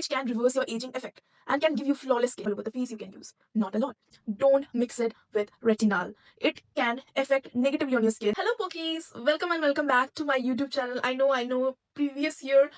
which can reverse your aging effect and can give you flawless skin. All over the face you can use, not a lot. Don't mix it with retinol. It can affect negatively on your skin. Hello Pokies, welcome and welcome back to my YouTube channel. I know previous year,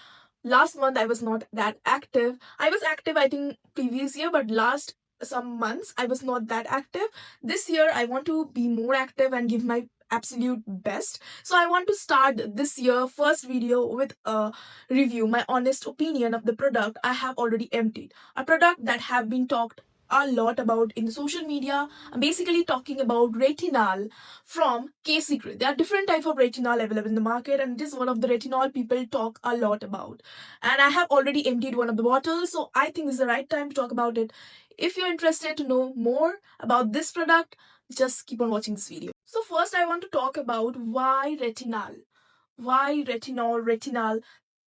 last month I was not that active. I was active I think previous year, but last some months I was not that active. This year I want to be more active and give my absolute best. So I want to start this year first video with a review, my honest opinion of the product I have already emptied. A product that have been talked a lot about in social media. I'm basically talking about retinol from K-Secret. There are different type of retinol available in the market, and this is one of the retinol people talk a lot about. And I have already emptied one of the bottles, so I think this is the right time to talk about it. If you're interested to know more about this product, just keep on watching this video. So first I want to talk about why retinol. Why retinol?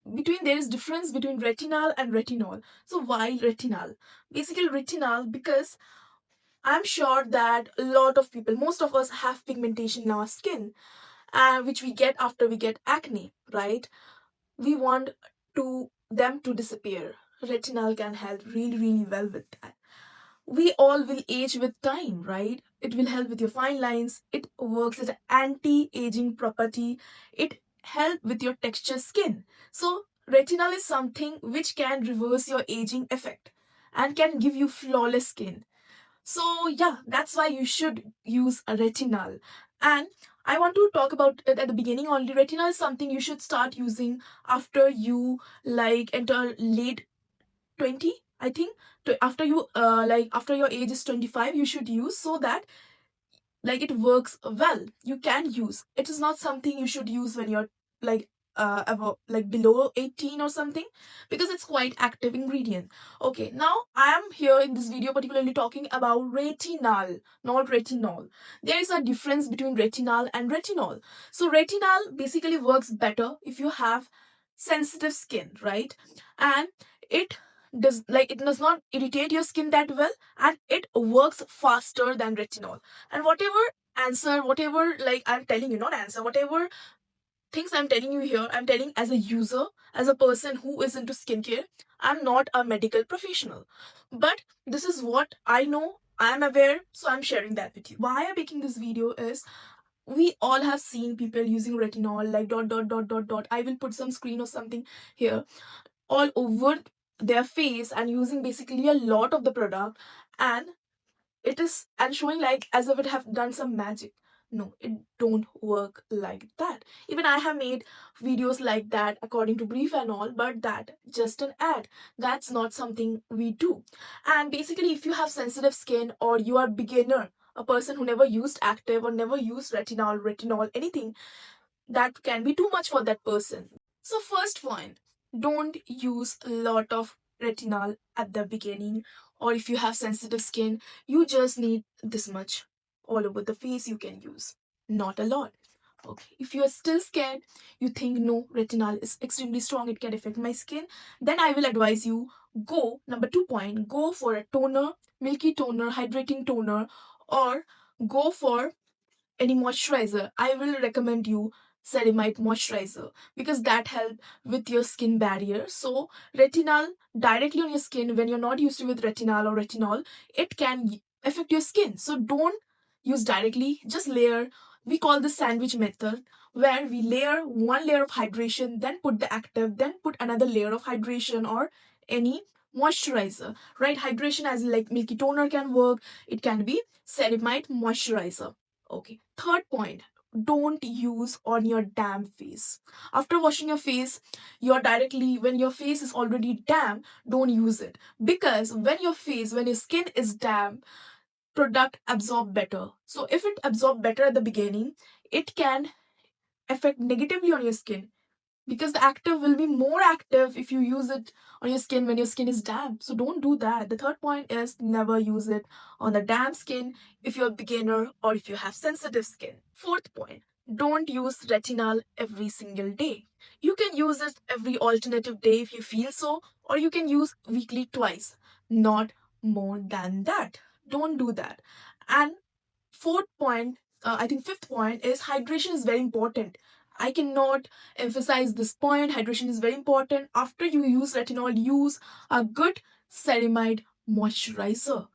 There is difference between retinol and retinol. So why retinol? Basically retinol because I'm sure that a lot of people, most of us have pigmentation in our skin, which we get after we get acne, right? We want them to disappear. Retinol can help really well with that. We all will age with time, right? It will help with your fine lines. It works as an anti-aging property. It helps with your texture skin. So retinol is something which can reverse your aging effect and can give you flawless skin. So yeah, that's why you should use a retinol. And I want to talk about it at the beginning only. Retinol is something you should start using after you enter late 20, I think. After you after your age is 25 you should use, so that it works well. You can use it. Is not something you should use when you're below 18 or something, because it's quite active ingredient. Okay, now I am here in this video particularly talking about retinol, not retinol. There is a difference between retinol and retinol. So retinol basically works better if you have sensitive skin, right? And it does not irritate your skin that well, and it works faster than retinol. And whatever I'm telling you, not answer, whatever things I'm telling you here, I'm telling as a user, as a person who is into skincare. I'm not a medical professional, but this is what I know, I am aware, so I'm sharing that with you. Why I'm making this video is, we all have seen people using retinol like dot. I will put some screen or something here, all over their face, and using basically a lot of the product, and showing like as if it have done some magic. No, it don't work like that. Even I have made videos like that according to brief and all, but that just an ad. That's not something we do. And basically if you have sensitive skin, or you are beginner, a person who never used active or never used retinol, anything, that can be too much for that person. So first point, don't use a lot of retinol at the beginning, or if you have sensitive skin, you just need this much all over the face you can use, not a lot. Okay, if you are still scared, you think no, retinol is extremely strong, it can affect my skin, then I will advise you, go, number 2 point, go for a toner, milky toner, hydrating toner, or go for any moisturizer. I will recommend you ceramide moisturizer, because that help with your skin barrier. So retinol directly on your skin, when you're not used to with retinol or retinol, it can affect your skin. So don't use directly, just layer. We call this sandwich method, where we layer one layer of hydration, then put the active, then put another layer of hydration or any moisturizer, right? Hydration as like milky toner can work, it can be ceramide moisturizer. Okay, third point, don't use on your damp face. After washing your face, when your face is already damp, don't use it. Because when your skin is damp, product absorb better. So if it absorb better at the beginning, it can affect negatively on your skin, because the active will be more active if you use it on your skin when your skin is damp. So don't do that. The third point is, never use it on the damp skin if you're a beginner or if you have sensitive skin. Fourth point, don't use retinol every single day. You can use it every alternative day if you feel so, or you can use weekly twice, not more than that. Don't do that. And fourth point, I think fifth point is, hydration is very important. I cannot emphasize this point. Hydration is very important. After you use retinol, use a good ceramide moisturizer.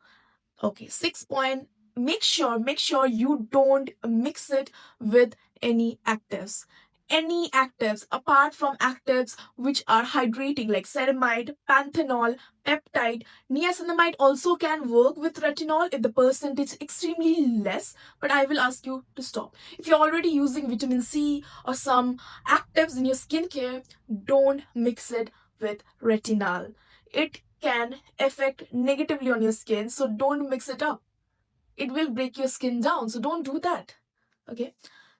Okay, 6 point. Make sure you don't mix it with any actives. Any actives apart from actives which are hydrating like ceramide, panthenol, peptide, niacinamide also can work with retinol if the percentage is extremely less, but I will ask you to stop. If you're already using vitamin C or some actives in your skincare, don't mix it with retinol. It can affect negatively on your skin, so don't mix it up. It will break your skin down, so don't do that. Okay.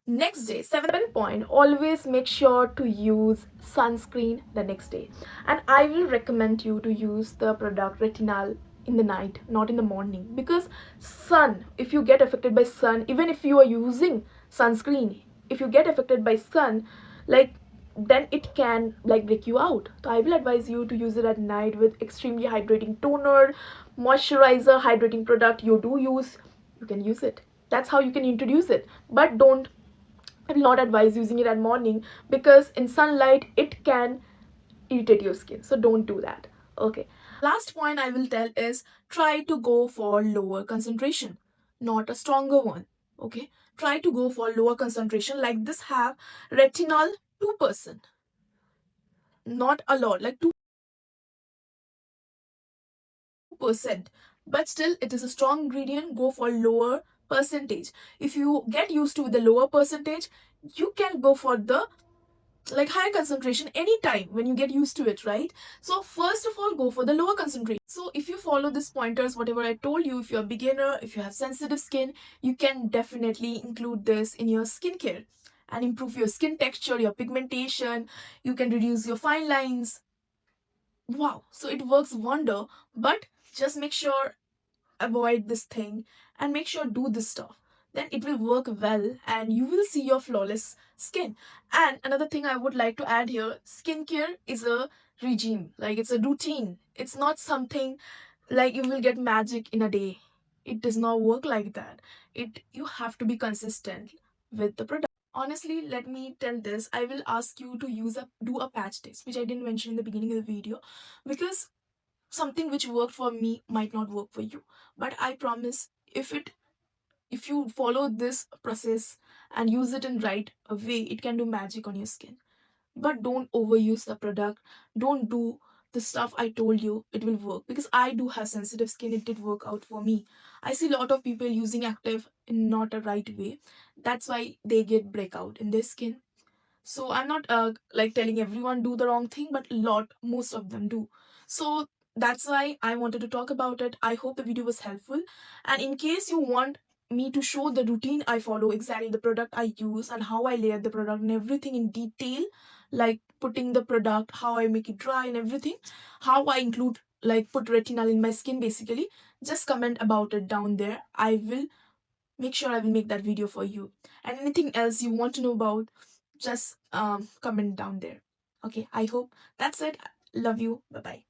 Next day, 7 point, always make sure to use sunscreen the next day. And I will recommend you to use the product Retinal in the night, not in the morning. Because sun, if you get affected by sun, even if you are using sunscreen, if you get affected by sun, like then it can like break you out. So I will advise you to use it at night with extremely hydrating toner, moisturizer, hydrating product you do use, you can use it. That's how you can introduce it. But don't, I will not advise using it at morning because in sunlight it can irritate your skin. So don't do that. Okay. Last point I will tell is try to go for lower concentration, not a stronger one. Okay. Try to go for lower concentration. Like this have retinol 2%. Not a lot, like 2%. But still it is a strong ingredient. Go for lower percentage. If you get used to the lower percentage, you can go for the like higher concentration anytime when you get used to it, right? So first of all, go for the lower concentration. So if you follow these pointers, whatever I told you, if you're a beginner, if you have sensitive skin, you can definitely include this in your skincare and improve your skin texture, your pigmentation. You can reduce your fine lines. Wow, so it works wonder. But just make sure avoid this thing and make sure do this stuff, then it will work well and you will see your flawless skin. And another thing I would like to add here, skincare is a regime, like it's a routine. It's not something like you will get magic in a day. It does not work like that. It, you have to be consistent with the product. Honestly, let me tell this, I will ask you to do a patch test, which I didn't mention in the beginning of the video, because something which worked for me might not work for you. But I promise, if you follow this process and use it in right way, it can do magic on your skin. But don't overuse the product. Don't do the stuff I told you it will work, because I do have sensitive skin. It did work out for me. I see a lot of people using active in not a right way. That's why they get breakout in their skin. So I'm not like telling everyone do the wrong thing, but most of them do. So that's why I wanted to talk about it. I hope the video was helpful. And in case you want me to show the routine I follow, exactly the product I use and how I layer the product and everything in detail, like putting the product, how I make it dry and everything, how I include like put retinol in my skin basically, just comment about it down there. I will make sure I will make that video for you. And anything else you want to know about, just comment down there. Okay, I hope that's it. Love you. Bye bye.